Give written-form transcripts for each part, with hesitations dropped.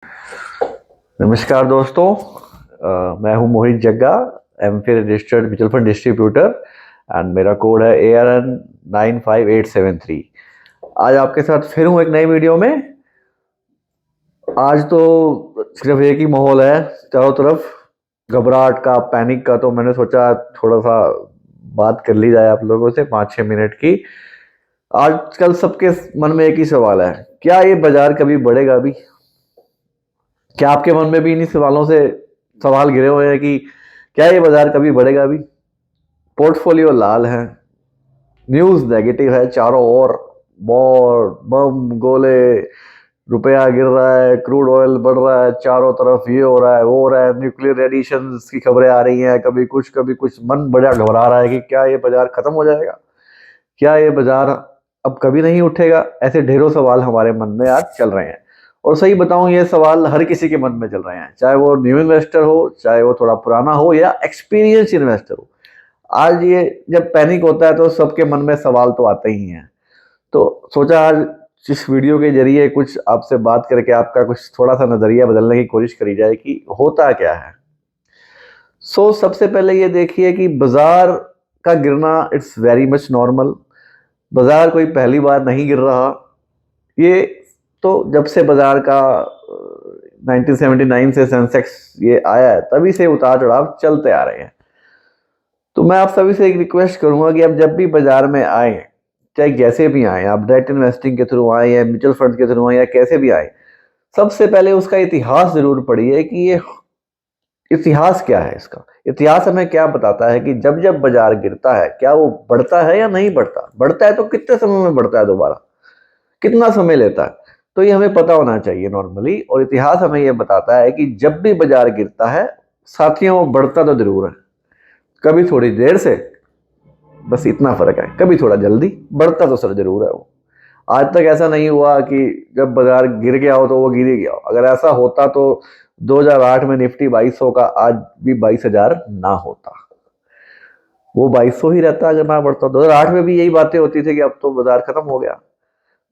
नमस्कार दोस्तों। मैं हूं Mohit Jagga, AMFI registered mutual fund distributor and मेरा कोड है ARN95873। आज आपके साथ फिर हूं एक नई वीडियो में। आज तो सिर्फ एक ही माहौल है चारों तरफ, घबराहट का, पैनिक का। तो मैंने सोचा थोड़ा सा बात कर ली जाए आप लोगों से 5-6 मिनट की। आजकल सबके मन में एक ही सवाल है, क्या ये बाजार कभी बढ़ेगा भी? क्या आपके मन में भी इन्हीं सवालों से सवाल घिरे हुए हैं कि क्या ये बाजार कभी बढ़ेगा भी? पोर्टफोलियो लाल है, न्यूज नेगेटिव है, चारों ओर वॉर, बम, गोले, रुपया गिर रहा है, क्रूड ऑयल बढ़ रहा है, चारों तरफ ये हो रहा है, वो हो रहा है, न्यूक्लियर एडिशन की खबरें आ रही हैं, कभी कुछ। मन बड़ा घबरा रहा है कि क्या ये बाजार खत्म हो जाएगा, क्या ये बाजार अब कभी नहीं उठेगा? ऐसे ढेरों सवाल हमारे मन में आज चल रहे हैं। और सही बताऊं, ये सवाल हर किसी के मन में चल रहे हैं, चाहे वो न्यू इन्वेस्टर हो, चाहे वो थोड़ा पुराना हो, या एक्सपीरियंस इन्वेस्टर हो। आज ये जब पैनिक होता है तो सबके मन में सवाल तो आते ही हैं। तो सोचा आज इस वीडियो के जरिए कुछ आपसे बात करके आपका कुछ थोड़ा सा नजरिया बदलने की कोशिश करी जाए कि होता क्या है। सबसे पहले ये देखिए कि बाजार का गिरना इट्स वेरी मच नॉर्मल। बाजार कोई पहली बार नहीं गिर रहा। ये तो जब से बाजार का 1979 से सेंसेक्स ये आया है, तभी से उतार चढ़ाव चलते आ रहे हैं। तो मैं आप सभी से एक रिक्वेस्ट करूंगा कि आप जब भी बाजार में आए, चाहे कैसे भी आए, आप डायरेक्ट इन्वेस्टिंग के थ्रू आए या म्यूचुअल फंड के थ्रू आए या कैसे भी आए, सबसे पहले उसका इतिहास जरूर पढ़िए कि ये इतिहास क्या है। इसका इतिहास हमें क्या बताता है कि जब जब बाजार गिरता है, क्या वो बढ़ता है या नहीं बढ़ता? बढ़ता है तो कितने समय में बढ़ता है, दोबारा कितना समय लेता है? तो ये हमें पता होना चाहिए नॉर्मली। और इतिहास हमें ये बताता है कि जब भी बाजार गिरता है, साथियों, वो बढ़ता तो जरूर है, कभी थोड़ी देर से, बस इतना फर्क है, कभी थोड़ा जल्दी, बढ़ता तो सर जरूर है वो। आज तक ऐसा नहीं हुआ कि जब बाजार गिर गया हो तो वो गिर ही गया हो। अगर ऐसा होता तो 2008 में निफ्टी 2200 का आज भी 22,000 ना होता, वो 2200 ही रहता अगर ना बढ़ता। 2008 में भी यही बातें होती थी कि अब तो बाजार खत्म हो गया।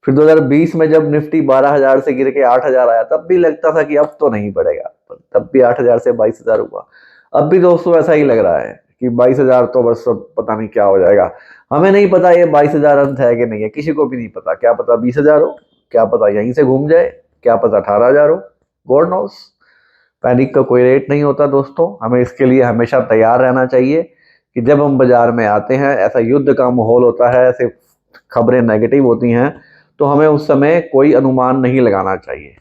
फिर 2020 में जब निफ्टी 12,000 से गिर के 8,000 आया, तब भी लगता था कि अब तो नहीं बढ़ेगा, तब भी 8,000 से 22,000 हुआ। अब भी दोस्तों ऐसा ही लग रहा है कि 22,000 तो बस अब पता नहीं क्या हो जाएगा। हमें नहीं पता ये 22,000 अंत है कि नहीं है, किसी को भी नहीं पता। क्या पता 20,000 हो, क्या पता यहीं से घूम जाए, क्या पता 18,000 हो, गॉड नोस। पैनिक का कोई रेट नहीं होता दोस्तों। हमें इसके लिए हमेशा तैयार रहना चाहिए कि जब हम बाजार में आते हैं, ऐसा युद्ध का माहौल होता है, ऐसे खबरें नेगेटिव होती हैं, तो हमें उस समय कोई अनुमान नहीं लगाना चाहिए।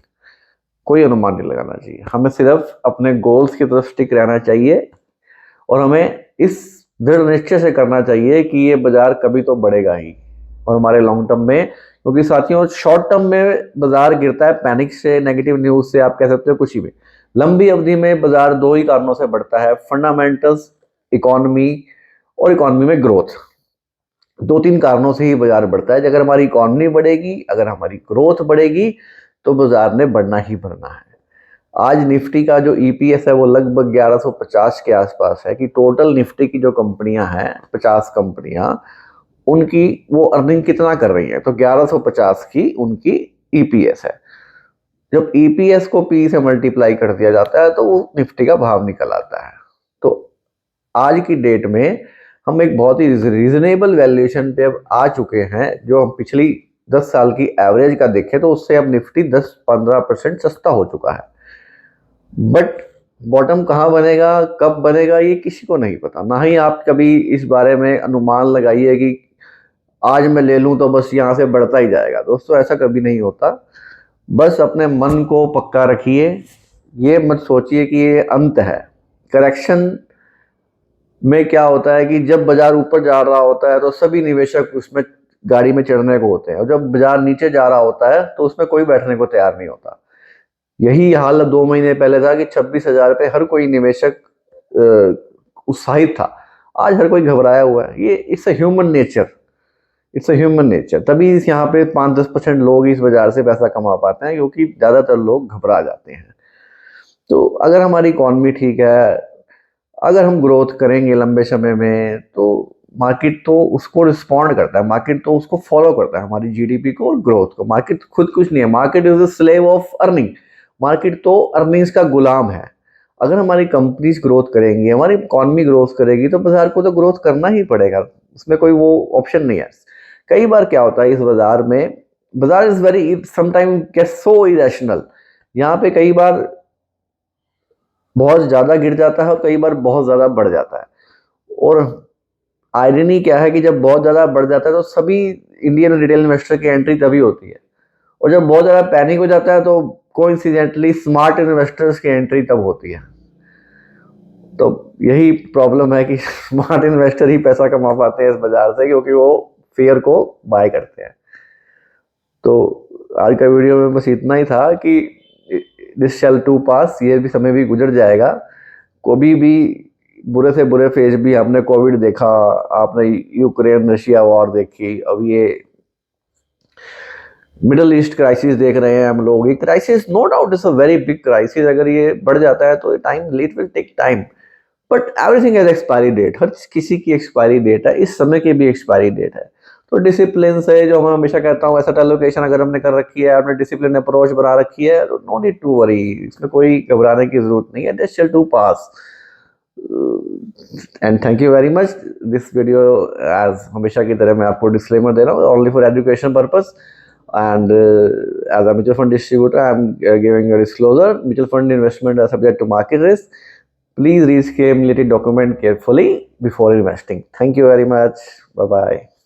कोई अनुमान नहीं लगाना चाहिए, हमें सिर्फ अपने गोल्स की तरफ स्टिक रहना चाहिए। और हमें इस दृढ़ निश्चय से करना चाहिए कि ये बाजार कभी तो बढ़ेगा ही, और हमारे लॉन्ग टर्म में। क्योंकि साथियों, शॉर्ट टर्म में बाजार गिरता है पैनिक से, नेगेटिव न्यूज से, आप कह सकते हो कुछ ही में। लंबी अवधि में बाजार दो ही कारणों से बढ़ता है, फंडामेंटल्स, इकोनॉमी, और इकोनॉमी में ग्रोथ। दो तीन कारणों से ही बाजार बढ़ता है। अगर हमारी इकोनॉमी बढ़ेगी, अगर हमारी ग्रोथ बढ़ेगी, तो बाजार ने बढ़ना ही बढ़ना है। आज निफ्टी का जो ईपीएस है वो लगभग 1150 के आसपास है। कि टोटल निफ्टी की जो कंपनियां हैं, 50 कंपनियां, उनकी वो अर्निंग कितना कर रही है, तो 1150 की उनकी ईपीएस है। जब ईपीएस को पी से मल्टीप्लाई कर दिया जाता है तो वो निफ्टी का भाव निकल आता है। तो आज की डेट में हम एक बहुत ही रीजनेबल वैल्यूएशन पे अब आ चुके हैं। जो हम पिछली 10 साल की एवरेज का देखें तो उससे अब निफ्टी 10-15% सस्ता हो चुका है। बट बॉटम कहाँ बनेगा, कब बनेगा, ये किसी को नहीं पता। ना ही आप कभी इस बारे में अनुमान लगाइए कि आज मैं ले लूं तो बस यहां से बढ़ता ही जाएगा। दोस्तों, ऐसा कभी नहीं होता। बस अपने मन को पक्का रखिए, ये मत सोचिए कि ये अंत है। करेक्शन में क्या होता है कि जब बाजार ऊपर जा रहा होता है तो सभी निवेशक उसमें गाड़ी में चढ़ने को होते हैं, और जब बाजार नीचे जा रहा होता है तो उसमें कोई बैठने को तैयार नहीं होता। यही हाल 2 महीने पहले था कि 26,000 पे हर कोई निवेशक उत्साहित था। आज हर कोई घबराया हुआ है। ये it's a human nature, it's a human nature. तभी इस यहाँ पे 5-10% लोग इस बाजार से पैसा कमा पाते हैं, क्योंकि ज्यादातर लोग घबरा जाते हैं। तो अगर हमारी इकॉनमी ठीक है, अगर हम ग्रोथ करेंगे लंबे समय में, तो मार्केट तो उसको रिस्पॉन्ड करता है, मार्केट तो उसको फॉलो करता है, हमारी जीडीपी को और ग्रोथ को। मार्केट खुद कुछ नहीं है, market is the slave of earning. Market तो अर्निंग्स का गुलाम है। अगर हमारी कंपनीज ग्रोथ करेंगी, हमारी इकॉनमी ग्रोथ करेगी, तो बाजार को तो ग्रोथ करना ही पड़ेगा, उसमें कोई वो ऑप्शन नहीं है। कई बार क्या होता है इस बाजार में, बाजार is very sometime get so irrational. यहाँ पे कई बार बहुत ज्यादा गिर जाता है और कई बार बहुत ज्यादा बढ़ जाता है। और आयरनी क्या है कि जब बहुत ज्यादा बढ़ जाता है तो सभी इंडियन रिटेल इन्वेस्टर की एंट्री तभी होती है, और जब बहुत ज्यादा पैनिक हो जाता है तो कोइंसिडेंटली स्मार्ट इन्वेस्टर्स की एंट्री तब होती है। तो यही प्रॉब्लम है कि स्मार्ट इन्वेस्टर ही पैसा कमा पाते हैं इस बाजार से, क्योंकि वो फेयर को बाय करते हैं। तो आज का वीडियो में बस इतना ही था कि दिस शैल टू पास, ये भी समय भी गुजर जाएगा। कभी भी बुरे से बुरे फेज भी, हमने कोविड देखा, आपने यूक्रेन रशिया वॉर देखी, अब ये मिडल ईस्ट क्राइसिस देख रहे हैं हम लोग। ये crisis no doubt is a very big crisis, अगर ये बढ़ जाता है तो time it will take time, but everything has expiry date. हर किसी की एक्सपायरी डेट है, इस समय की भी एक्सपायरी डेट है। तो डिसिप्लिन से, जो मैं हमेशा कहता हूँ, एसेट एलोकेशन अगर हमने कर रखी है, आपने डिसिप्लिन अप्रोच बना रखी है, तो नो नीड टू वरी, इसमें कोई घबराने की जरूरत नहीं है। This shall too pass. And thank you very much. This video as हमेशा की तरह मैं आपको डिस्क्लेमर दे रहा हूँ, only for education purpose, and as a mutual fund distributor I am giving a disclosure. Mutual fund investment are subject to market risk. Please read scheme related document carefully before investing. Thank you very much. Bye bye.